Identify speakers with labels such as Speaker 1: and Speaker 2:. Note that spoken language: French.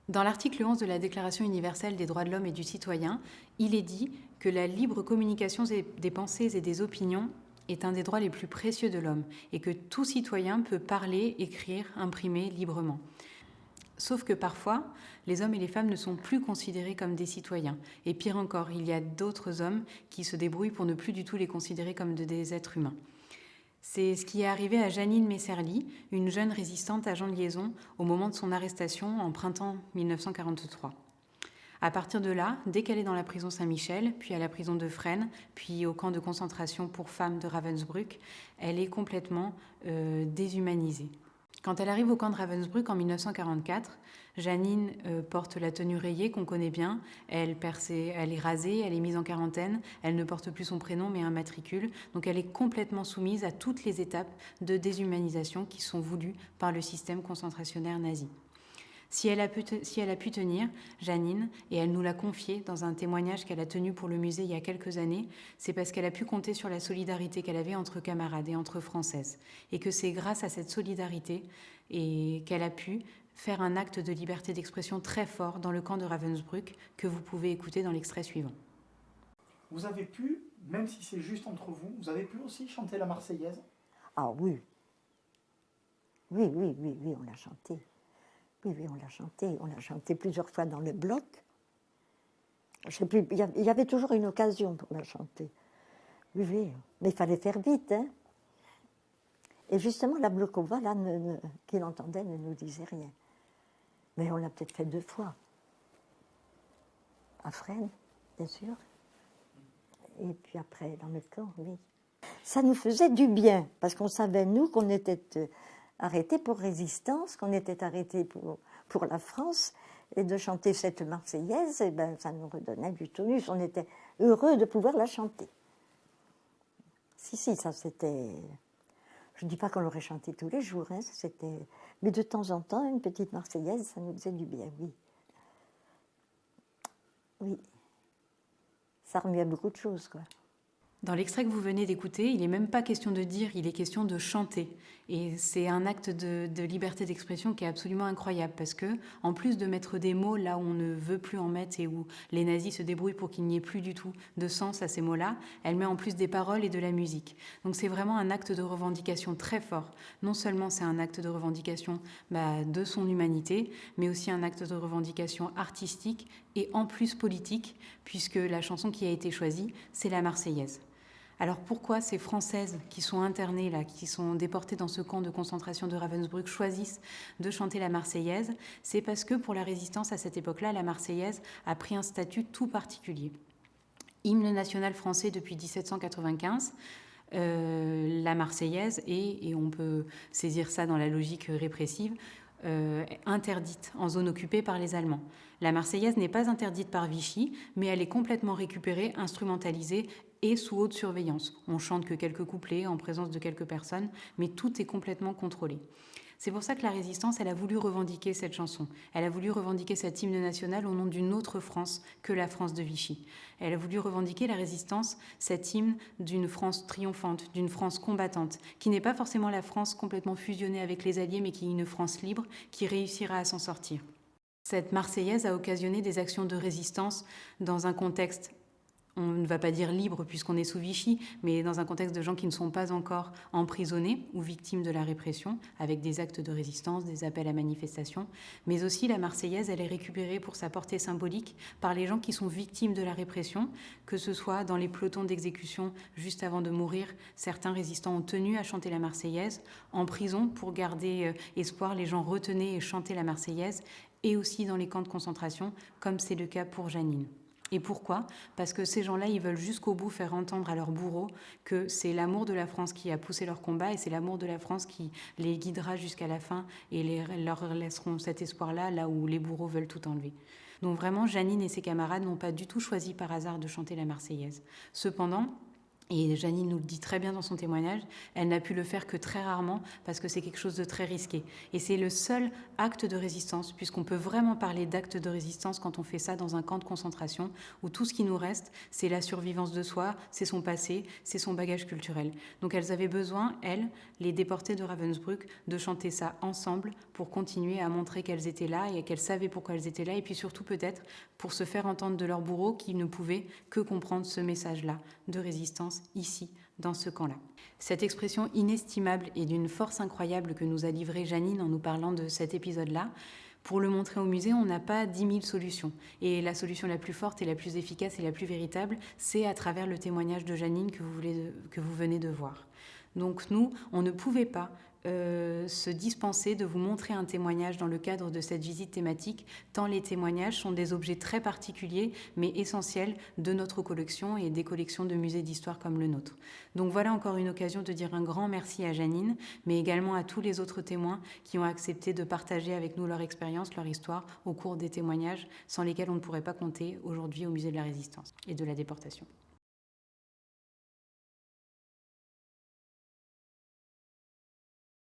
Speaker 1: Dans l'article 11 de la Déclaration universelle des droits de l'homme et du citoyen, il est dit que la libre communication des pensées et des opinions est un des droits les plus précieux de l'homme et que tout citoyen peut parler, écrire, imprimer librement. Sauf que parfois, les hommes et les femmes ne sont plus considérés comme des citoyens. Et pire encore, il y a d'autres hommes qui se débrouillent pour ne plus du tout les considérer comme des êtres humains. C'est ce qui est arrivé à Janine Messerli, une jeune résistante agent de liaison au moment de son arrestation en printemps 1943. À partir de là, dès qu'elle est dans la prison Saint-Michel, puis à la prison de Fresnes, puis au camp de concentration pour femmes de Ravensbrück, elle est complètement déshumanisée. Quand elle arrive au camp de Ravensbrück en 1944, Janine porte la tenue rayée qu'on connaît bien, elle est rasée, elle est mise en quarantaine, elle ne porte plus son prénom mais un matricule, donc elle est complètement soumise à toutes les étapes de déshumanisation qui sont voulues par le système concentrationnaire nazi. Si elle a pu tenir, Janine, et elle nous l'a confié dans un témoignage qu'elle a tenu pour le musée il y a quelques années, c'est parce qu'elle a pu compter sur la solidarité qu'elle avait entre camarades et entre Françaises. Et que c'est grâce à cette solidarité qu'elle a pu faire un acte de liberté d'expression très fort dans le camp de Ravensbrück que vous pouvez écouter dans l'extrait suivant.
Speaker 2: Vous avez pu, même si c'est juste entre vous, vous avez pu aussi chanter la Marseillaise?
Speaker 3: Ah oui. Oui, on l'a chanté. Oui, on l'a chanté. On l'a chanté plusieurs fois dans le bloc. Je sais plus, il y avait toujours une occasion pour la chanter. Oui, mais il fallait faire vite, hein. Et justement, la Blokova, là, qui l'entendait, ne nous disait rien. Mais on l'a peut-être fait 2 fois. À Fresnes, bien sûr. Et puis après, dans le camp, oui. Ça nous faisait du bien, parce qu'on savait, nous, qu'on était arrêtés pour résistance, qu'on était arrêtés pour la France, et de chanter cette Marseillaise, et ben, ça nous redonnait du tonus. On était heureux de pouvoir la chanter. Si, ça c'était... Je ne dis pas qu'on l'aurait chanté tous les jours, hein, c'était... mais de temps en temps, une petite Marseillaise, ça nous faisait du bien, oui. Oui. Ça remuait beaucoup de choses, quoi.
Speaker 1: Dans l'extrait que vous venez d'écouter, il n'est même pas question de dire, il est question de chanter. Et c'est un acte de liberté d'expression qui est absolument incroyable parce que, en plus de mettre des mots là où on ne veut plus en mettre et où les nazis se débrouillent pour qu'il n'y ait plus du tout de sens à ces mots-là, elle met en plus des paroles et de la musique. Donc c'est vraiment un acte de revendication très fort. Non seulement c'est un acte de revendication de son humanité, mais aussi un acte de revendication artistique et en plus politique, puisque la chanson qui a été choisie, c'est la Marseillaise. Alors pourquoi ces Françaises qui sont internées, là, qui sont déportées dans ce camp de concentration de Ravensbrück, choisissent de chanter la Marseillaise? C'est parce que pour la résistance à cette époque-là, la Marseillaise a pris un statut tout particulier. Hymne national français depuis 1795, la Marseillaise est, et on peut saisir ça dans la logique répressive, interdite en zone occupée par les Allemands. La Marseillaise n'est pas interdite par Vichy, mais elle est complètement récupérée, instrumentalisée et sous haute surveillance. On chante que quelques couplets en présence de quelques personnes, mais tout est complètement contrôlé. C'est pour ça que la résistance, elle a voulu revendiquer cette chanson. Elle a voulu revendiquer cet hymne national au nom d'une autre France que la France de Vichy. Elle a voulu revendiquer la résistance, cet hymne d'une France triomphante, d'une France combattante, qui n'est pas forcément la France complètement fusionnée avec les Alliés, mais qui est une France libre qui réussira à s'en sortir. Cette Marseillaise a occasionné des actions de résistance dans un contexte, on ne va pas dire libre puisqu'on est sous Vichy, mais dans un contexte de gens qui ne sont pas encore emprisonnés ou victimes de la répression, avec des actes de résistance, des appels à manifestation. Mais aussi la Marseillaise, elle est récupérée pour sa portée symbolique par les gens qui sont victimes de la répression, que ce soit dans les pelotons d'exécution juste avant de mourir. Certains résistants ont tenu à chanter la Marseillaise. En prison, pour garder espoir, les gens retenaient et chantaient la Marseillaise, et aussi dans les camps de concentration, comme c'est le cas pour Janine. Et pourquoi? Parce que ces gens-là, ils veulent jusqu'au bout faire entendre à leurs bourreaux que c'est l'amour de la France qui a poussé leur combat et c'est l'amour de la France qui les guidera jusqu'à la fin et leur laisseront cet espoir-là, là où les bourreaux veulent tout enlever. Donc vraiment, Janine et ses camarades n'ont pas du tout choisi par hasard de chanter la Marseillaise. Cependant, Et Janine nous le dit très bien dans son témoignage, elle n'a pu le faire que très rarement parce que c'est quelque chose de très risqué. Et c'est le seul acte de résistance, puisqu'on peut vraiment parler d'acte de résistance quand on fait ça dans un camp de concentration, où tout ce qui nous reste, c'est la survivance de soi, c'est son passé, c'est son bagage culturel. Donc elles avaient besoin, elles, les déportées de Ravensbrück, de chanter ça ensemble pour continuer à montrer qu'elles étaient là et qu'elles savaient pourquoi elles étaient là, et puis surtout peut-être pour se faire entendre de leurs bourreaux qui ne pouvaient que comprendre ce message-là de résistance ici, dans ce camp-là. Cette expression inestimable et d'une force incroyable que nous a livrée Janine en nous parlant de cet épisode-là, pour le montrer au musée, on n'a pas 10 000 solutions. Et la solution la plus forte et la plus efficace et la plus véritable, c'est à travers le témoignage de Janine que vous venez de voir. Donc nous, on ne pouvait pas se dispenser de vous montrer un témoignage dans le cadre de cette visite thématique, tant les témoignages sont des objets très particuliers, mais essentiels de notre collection et des collections de musées d'histoire comme le nôtre. Donc voilà encore une occasion de dire un grand merci à Janine, mais également à tous les autres témoins qui ont accepté de partager avec nous leur expérience, leur histoire au cours des témoignages, sans lesquels on ne pourrait pas compter aujourd'hui au Musée de la Résistance et de la Déportation.